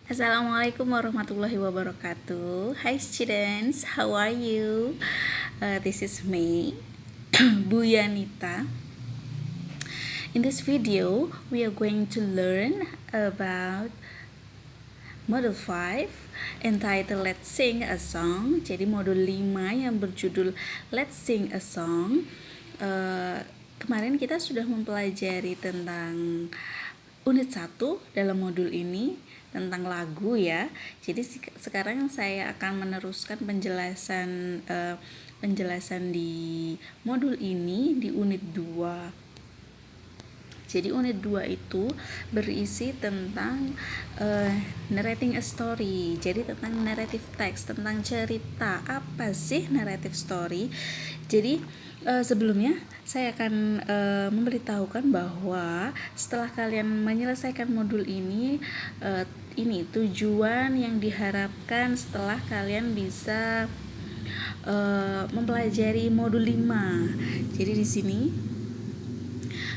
Assalamualaikum warahmatullahi wabarakatuh. Hi students, how are you? This is me, Bu Yanita. In this video, we are going to learn about Module 5 entitled Let's Sing a Song. Jadi modul 5 yang berjudul Let's Sing a Song. Kemarin kita sudah mempelajari tentang unit 1 dalam modul ini tentang lagu ya. Jadi sekarang saya akan meneruskan penjelasan di modul ini di unit 2. Jadi unit 2 itu berisi tentang narrating a story. Jadi tentang narrative text, tentang cerita. Apa sih narrative story? Jadi sebelumnya saya akan memberitahukan bahwa setelah kalian menyelesaikan modul ini tujuan yang diharapkan setelah kalian bisa mempelajari modul 5. Jadi di sini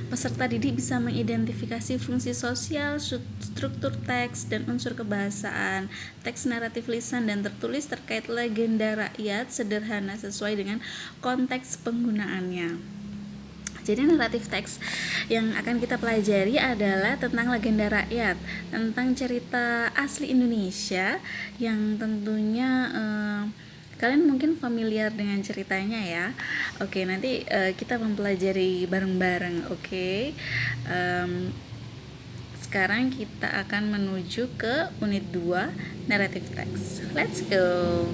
peserta didik bisa mengidentifikasi fungsi sosial, struktur teks, dan unsur kebahasaan, teks naratif lisan dan tertulis terkait legenda rakyat sederhana sesuai dengan konteks penggunaannya. Jadi naratif teks yang akan kita pelajari adalah tentang legenda rakyat, tentang cerita asli Indonesia yang tentunya kalian mungkin familiar dengan ceritanya ya. Oke, nanti kita mempelajari bareng-bareng. Oke. Sekarang kita akan menuju ke unit 2 narrative text. Let's go.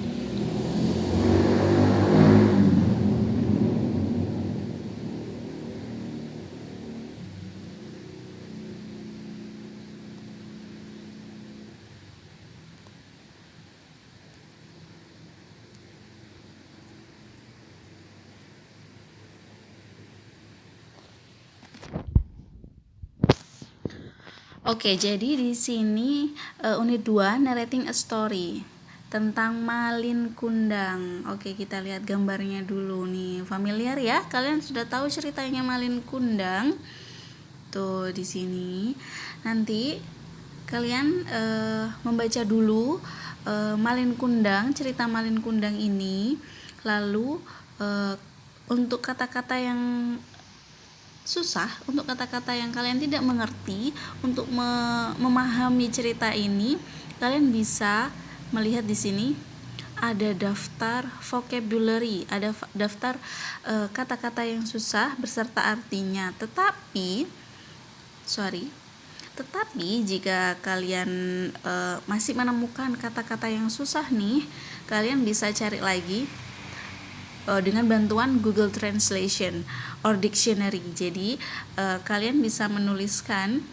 Oke, jadi di sini unit 2 narrating a story tentang Malin Kundang. Oke, kita lihat gambarnya dulu nih. Familiar ya? Kalian sudah tahu ceritanya Malin Kundang? Tuh di sini. Nanti kalian membaca dulu Malin Kundang, cerita Malin Kundang ini. Lalu untuk kata-kata yang susah, untuk kata-kata yang kalian tidak mengerti, untuk memahami cerita ini, kalian bisa melihat di sini ada daftar vocabulary, ada daftar kata-kata yang susah beserta artinya. Tetapi jika kalian masih menemukan kata-kata yang susah nih, kalian bisa cari lagi dengan bantuan Google Translation or Dictionary. Jadi kalian bisa menuliskan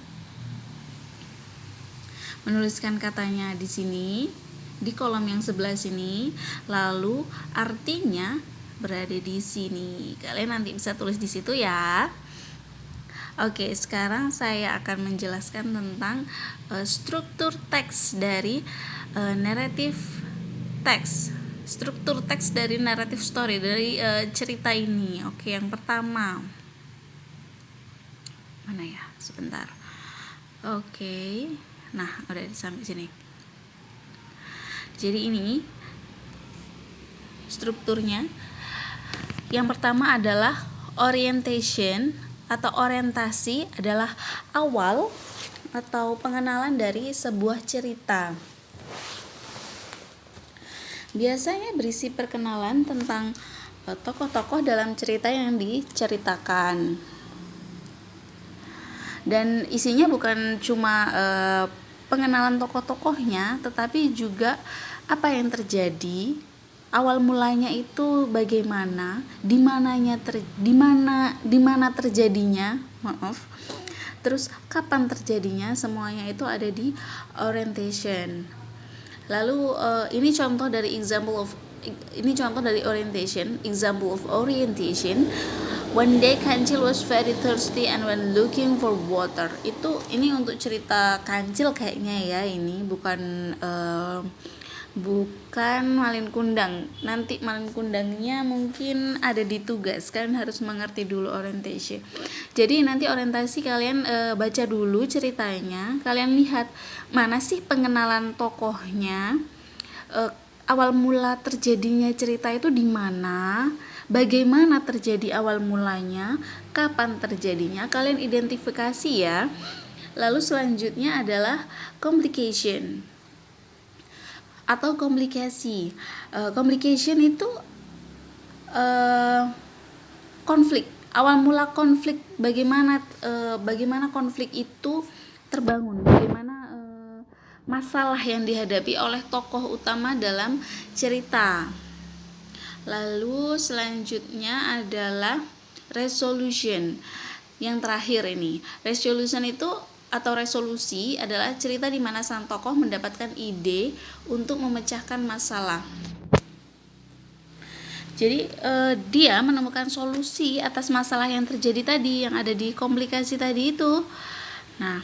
katanya di sini di kolom yang sebelah sini, lalu artinya berada di sini. Kalian nanti bisa tulis di situ ya. Oke, sekarang saya akan menjelaskan tentang struktur teks dari narrative text. Struktur teks dari narrative story, dari cerita ini. Oke, yang pertama, mana ya? Sebentar. Oke, nah udah sampai sini. Jadi ini strukturnya. Yang pertama adalah orientation atau orientasi, adalah awal atau pengenalan dari sebuah cerita. Biasanya berisi perkenalan tentang tokoh-tokoh dalam cerita yang diceritakan. Dan isinya bukan cuma pengenalan tokoh-tokohnya, tetapi juga apa yang terjadi, awal mulanya itu bagaimana, di mana terjadinya, terus kapan terjadinya, semuanya itu ada di orientation. Lalu ini contoh dari orientation. Example of orientation. One day Kancil was very thirsty and went looking for water. Ini untuk cerita Kancil kayaknya ya, ini bukan bukan Malin Kundang. Nanti Malin Kundangnya mungkin ada di tugas, kalian harus mengerti dulu orientation. Jadi nanti orientasi kalian baca dulu ceritanya, kalian lihat mana sih pengenalan tokohnya, awal mula terjadinya cerita itu di mana, bagaimana terjadi awal mulanya, kapan terjadinya, kalian identifikasi ya. Lalu selanjutnya adalah complication atau komplikasi. Complication itu konflik, awal mula konflik, bagaimana konflik itu terbangun, bagaimana masalah yang dihadapi oleh tokoh utama dalam cerita. Lalu selanjutnya adalah resolution. Yang terakhir ini, resolution itu atau resolusi adalah cerita di mana sang tokoh mendapatkan ide untuk memecahkan masalah. Jadi dia menemukan solusi atas masalah yang terjadi tadi, yang ada di komplikasi tadi itu. Nah,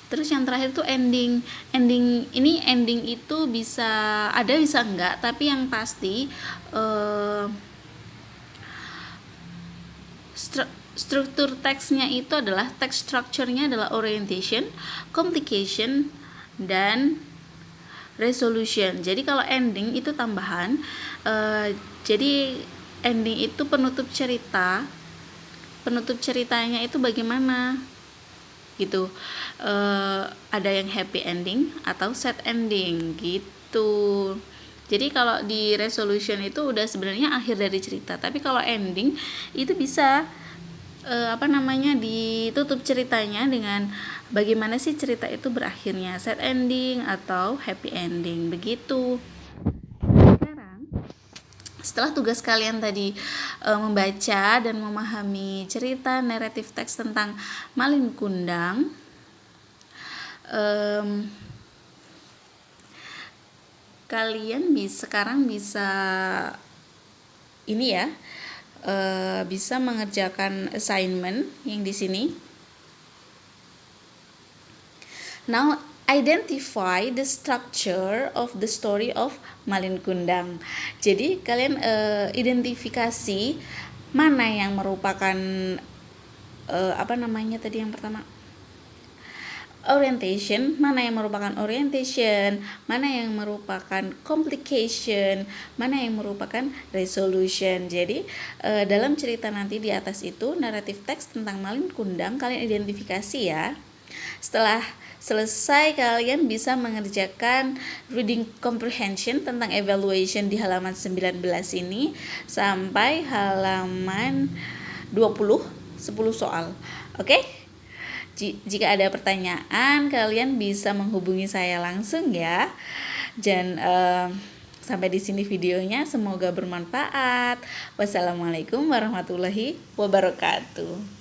terus yang terakhir tuh ending. Ending itu bisa ada bisa enggak, tapi yang pasti struktur teksnya itu adalah, text structure-nya adalah orientation, complication, dan resolution. Jadi kalau ending itu tambahan, jadi ending itu penutup cerita. Penutup ceritanya itu bagaimana gitu, ada yang happy ending atau sad ending gitu. Jadi kalau di resolution itu udah sebenarnya akhir dari cerita, tapi kalau ending itu bisa ditutup ceritanya dengan bagaimana sih cerita itu berakhirnya, sad ending atau happy ending begitu. Sekarang setelah tugas kalian tadi membaca dan memahami cerita naratif teks tentang Malin Kundang, kalian sekarang bisa ini ya, bisa mengerjakan assignment yang di sini. Now identify the structure of the story of Malin Kundang. Jadi kalian identifikasi mana yang merupakan tadi yang pertama orientation, mana yang merupakan orientation, mana yang merupakan complication, mana yang merupakan resolution. Jadi dalam cerita nanti di atas itu naratif teks tentang Malin Kundang kalian identifikasi ya. Setelah selesai kalian bisa mengerjakan reading comprehension tentang evaluation di halaman 19 ini sampai halaman 20, 10 soal. Oke? Jika ada pertanyaan, kalian bisa menghubungi saya langsung ya. Dan sampai di sini videonya, semoga bermanfaat. Wassalamualaikum warahmatullahi wabarakatuh.